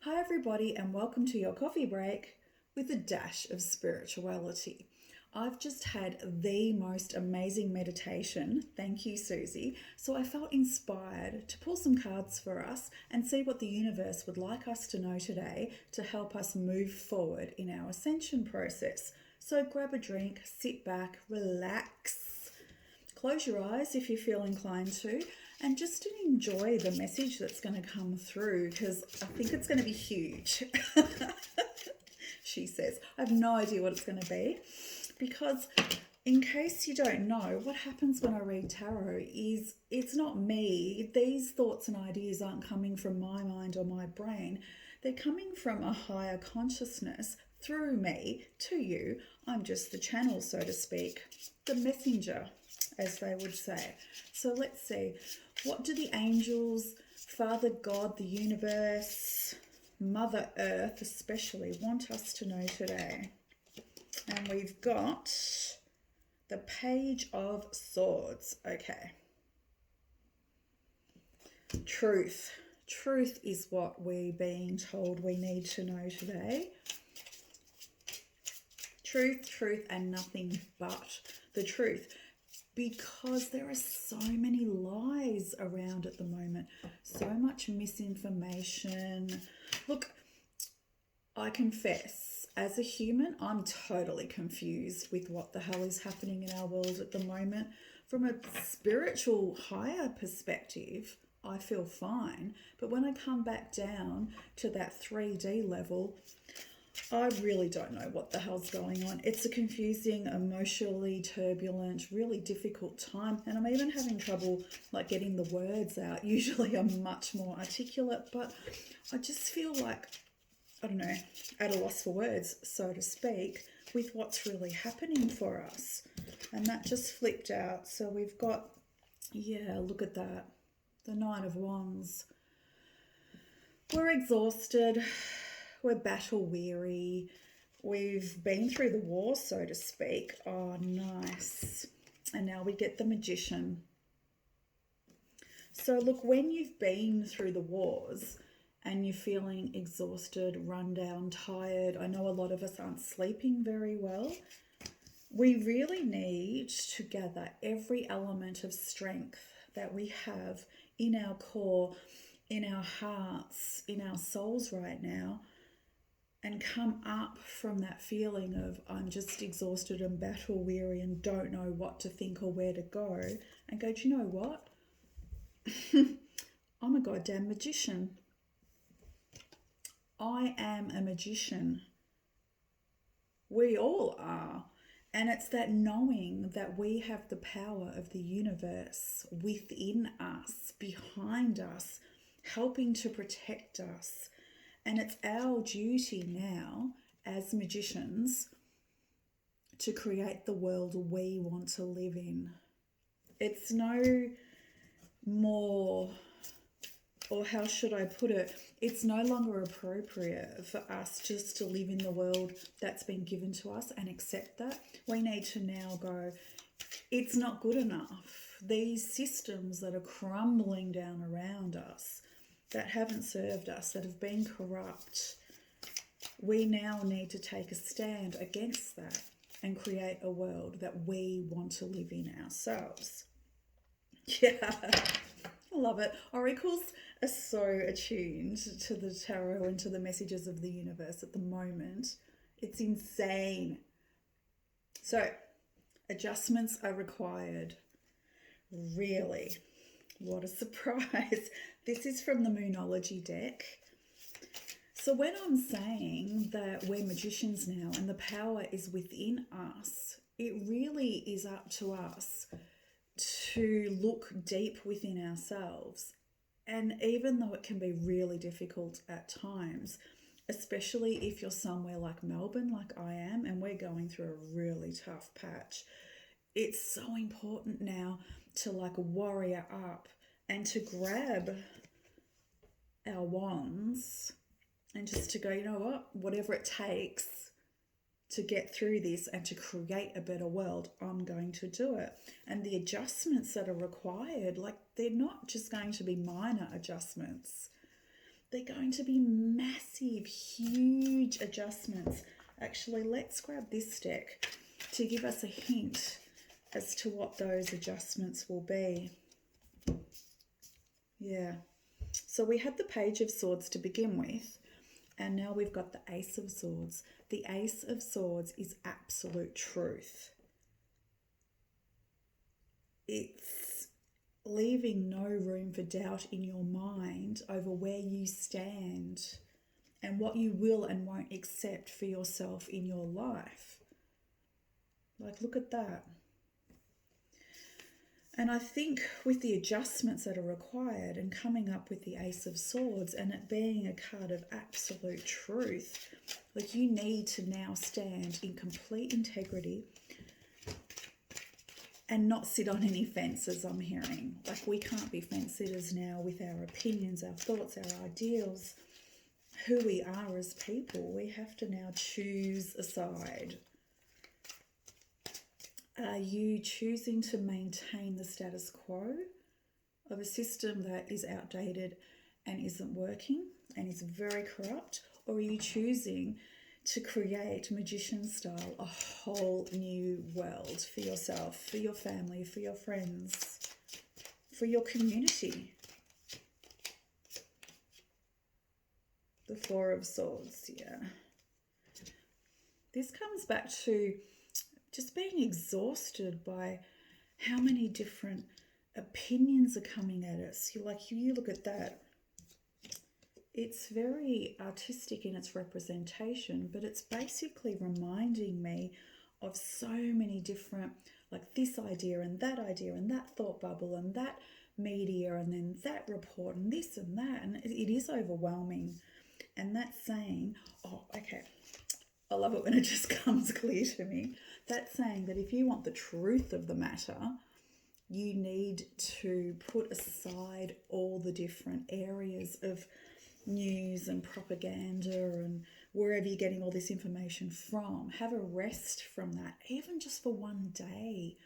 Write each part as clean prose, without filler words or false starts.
Hi, everybody, and welcome to your coffee break with a dash of spirituality. I've just had the most amazing meditation. Thank you, Susie. So I felt inspired to pull some cards for us and see what the universe would like us to know today to help us move forward in our ascension process. So grab a drink, sit back, relax. Close your eyes if you feel inclined to, and just to enjoy the message that's going to come through because I think it's going to be huge. She says, I have no idea what it's going to be because, in case you don't know, what happens when I read tarot is it's not me. These thoughts and ideas aren't coming from my mind or my brain. They're coming from a higher consciousness through me to you. I'm just the channel, so to speak, the messenger, as they would say. So let's see, what do the angels, Father God, the universe, Mother Earth especially want us to know today? And we've got the Page of Swords. Okay. Truth. Truth is what we're being told we need to know today. Truth, and nothing but the truth. Because there are so many lies around at the moment, so much misinformation. Look, I confess, as a human, I'm totally confused with what the hell is happening in our world at the moment. From a spiritual, higher perspective, I feel fine. But when I come back down to that 3D level, I really don't know what the hell's going on. It's a confusing, emotionally turbulent, really difficult time. And I'm even having trouble like getting the words out. Usually I'm much more articulate, but I just feel like, I don't know, at a loss for words, so to speak, with what's really happening for us. And that just flipped out. So we've got, yeah, look at that. The Nine of Wands. We're exhausted. We're battle weary. We've been through the war, so to speak. Oh, nice. And now we get the Magician. So look, when you've been through the wars and you're feeling exhausted, run down, tired, I know a lot of us aren't sleeping very well. We really need to gather every element of strength that we have in our core, in our hearts, in our souls right now, and come up from that feeling of I'm just exhausted and battle weary and don't know what to think or where to go, and go, do you know what? I'm a goddamn magician. I am a magician. We all are. And it's that knowing that we have the power of the universe within us, behind us, helping to protect us. And it's our duty now as magicians to create the world we want to live in. It's no more, or how should I put it? It's no longer appropriate for us just to live in the world that's been given to us and accept that. We need to now go, it's not good enough. These systems that are crumbling down around us, that haven't served us, that have been corrupt, we now need to take a stand against that and create a world that we want to live in ourselves. Yeah, I love it. Oracles are so attuned to the tarot and to the messages of the universe at the moment. It's insane. So, adjustments are required. Really. What a surprise. This is from the Moonology deck. So when I'm saying that we're magicians now and the power is within us, it really is up to us to look deep within ourselves. And even though it can be really difficult at times, especially if you're somewhere like Melbourne, like I am, and we're going through a really tough patch, it's so important now to like warrior up and to grab our wands and just to go, you know what, whatever it takes to get through this and to create a better world, I'm going to do it. And the adjustments that are required, like they're not just going to be minor adjustments. They're going to be massive, huge adjustments. Actually, let's grab this deck to give us a hint as to what those adjustments will be. Yeah. So we had the Page of Swords to begin with, and now we've got the Ace of Swords. The Ace of Swords is absolute truth. It's leaving no room for doubt in your mind over where you stand and what you will and won't accept for yourself in your life. Like, look at that. And I think with the adjustments that are required and coming up with the Ace of Swords and it being a card of absolute truth, like, you need to now stand in complete integrity and not sit on any fences, I'm hearing. Like, we can't be fence sitters now with our opinions, our thoughts, our ideals, who we are as people. We have to now choose a side. Are you choosing to maintain the status quo of a system that is outdated and isn't working and is very corrupt? Or are you choosing to create, magician style, a whole new world for yourself, for your family, for your friends, for your community? The Four of Swords, yeah. This comes back to just being exhausted by how many different opinions are coming at us. You look at that. It's very artistic in its representation, but it's basically reminding me of so many different, like, this idea and that thought bubble and that media and then that report and this and that. And it is overwhelming. And that's saying, oh, okay, I love it when it just comes clear to me. That's saying that if you want the truth of the matter, you need to put aside all the different areas of news and propaganda and wherever you're getting all this information from. Have a rest from that, even just for one day.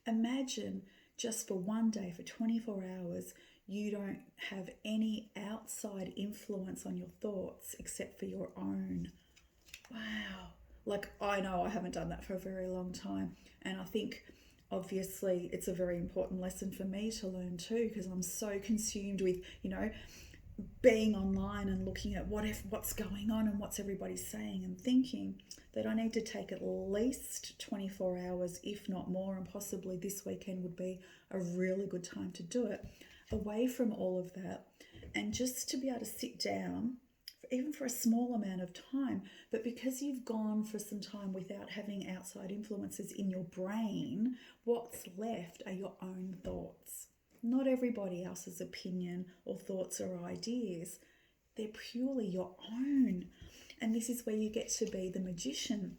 Imagine just for one day, for 24 hours, you don't have any outside influence on your thoughts except for your own. Wow. Like, I know I haven't done that for a very long time. And I think, obviously, it's a very important lesson for me to learn too, because I'm so consumed with, being online and looking at what's going on and what's everybody saying and thinking, that I need to take at least 24 hours, if not more, and possibly this weekend would be a really good time to do it, away from all of that, and just to be able to sit down, even for a small amount of time. But because you've gone for some time without having outside influences in your brain, what's left are your own thoughts. Not everybody else's opinion or thoughts or ideas. They're purely your own. And this is where you get to be the magician.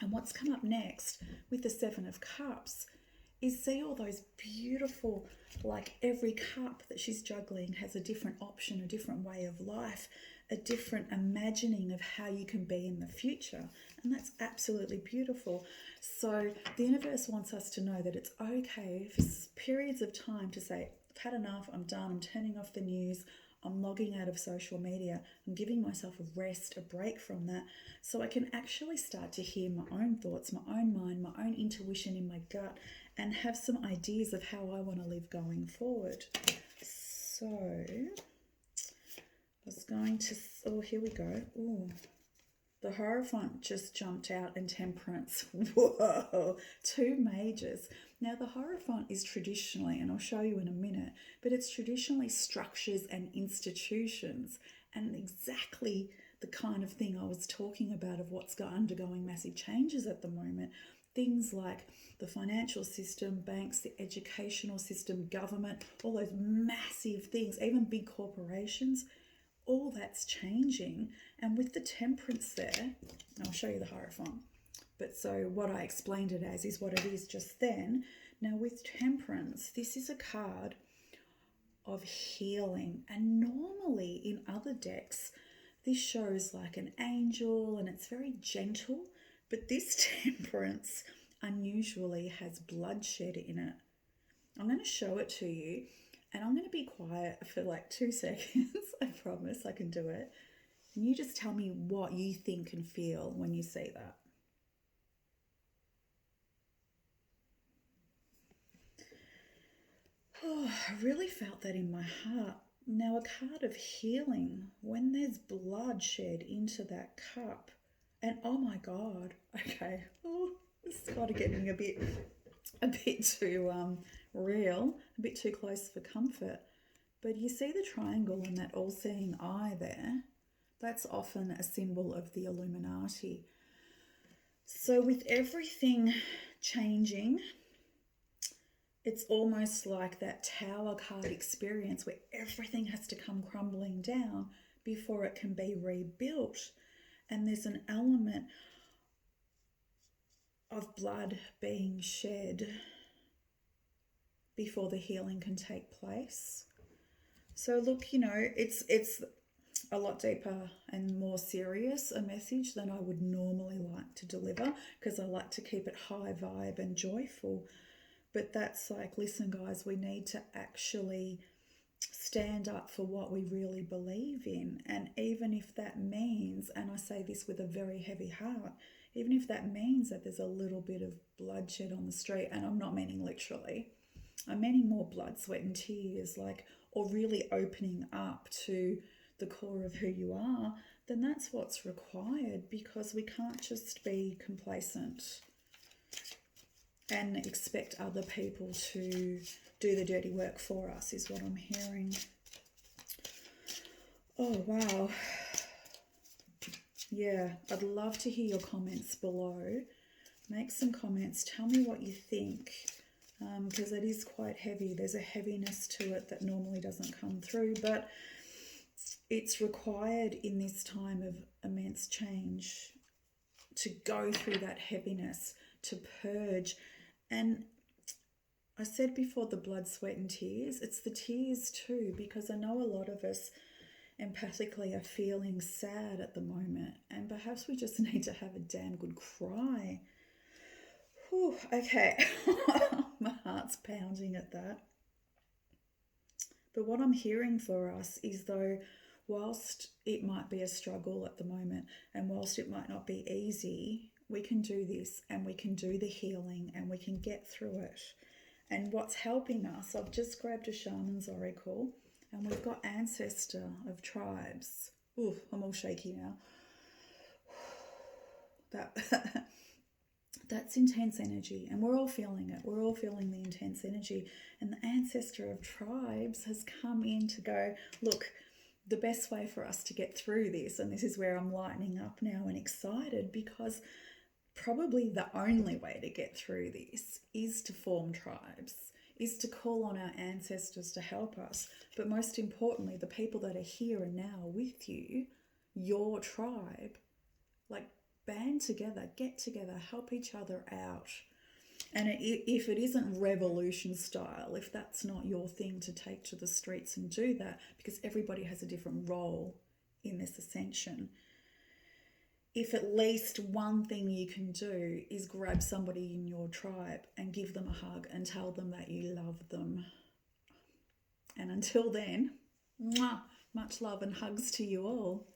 And what's come up next with the Seven of Cups is, see all those beautiful, like, every cup that she's juggling has a different option, a different way of life, a different imagining of how you can be in the future. And that's absolutely beautiful. So the universe wants us to know that it's okay for periods of time to say, I've had enough, I'm done, I'm turning off the news, I'm logging out of social media, I'm giving myself a rest, a break from that, so I can actually start to hear my own thoughts, my own mind, my own intuition in my gut, and have some ideas of how I want to live going forward. So I was going to, oh, here we go. Ooh, the Hierophant just jumped out, and Temperance. Whoa, two majors. Now, the Hierophant is traditionally, and I'll show you in a minute, but it's traditionally structures and institutions, and exactly the kind of thing I was talking about of what's undergoing massive changes at the moment. Things like the financial system, banks, the educational system, government, all those massive things, even big corporations, all that's changing. And with the Temperance there, I'll show you the Hierophant. But so what I explained it as is what it is just then. Now with Temperance, this is a card of healing. And normally in other decks, this shows like an angel and it's very gentle. But this Temperance unusually has bloodshed in it. I'm going to show it to you. And I'm going to be quiet for like 2 seconds. I promise I can do it. And you just tell me what you think and feel when you see that. Oh, I really felt that in my heart. Now, a card of healing, when there's blood shed into that cup, and oh my God, okay, oh, this has got to get me a bit too real, a bit too close for comfort. But you see the triangle and that all-seeing eye there? That's often a symbol of the Illuminati. So with everything changing, it's almost like that tower card experience where everything has to come crumbling down before it can be rebuilt. And there's an element of blood being shed before the healing can take place. So look, it's a lot deeper and more serious a message than I would normally like to deliver, because I like to keep it high vibe and joyful. But that's like, listen, guys, we need to actually stand up for what we really believe in. And even if that means, and I say this with a very heavy heart, even if that means that there's a little bit of bloodshed on the street, and I'm not meaning literally, I'm meaning more blood, sweat, and tears, or really opening up to the core of who you are, then that's what's required, because we can't just be complacent and expect other people to do the dirty work for us, is what I'm hearing. Oh, wow. Yeah, I'd love to hear your comments below. Make some comments. Tell me what you think, because it is quite heavy. There's a heaviness to it that normally doesn't come through, but it's required in this time of immense change to go through that heaviness, to purge. And I said before, the blood, sweat, and tears, it's the tears too, because I know a lot of us empathically are feeling sad at the moment, and perhaps we just need to have a damn good cry. Whew, okay. My heart's pounding at that. But what I'm hearing for us is, though, whilst it might be a struggle at the moment, and whilst it might not be easy, we can do this, and we can do the healing, and we can get through it. And what's helping us, I've just grabbed a shaman's oracle, and we've got ancestor of tribes. Ooh, I'm all shaky now. That's intense energy, and we're all feeling it. We're all feeling the intense energy. And the ancestor of tribes has come in to go, look, the best way for us to get through this, and this is where I'm lightening up now and excited, because probably the only way to get through this is to form tribes, is to call on our ancestors to help us. But most importantly, the people that are here and now with you, your tribe, band together, get together, help each other out. And if it isn't revolution style, if that's not your thing to take to the streets and do that, because everybody has a different role in this ascension, if at least one thing you can do is grab somebody in your tribe and give them a hug and tell them that you love them. And until then, much love and hugs to you all.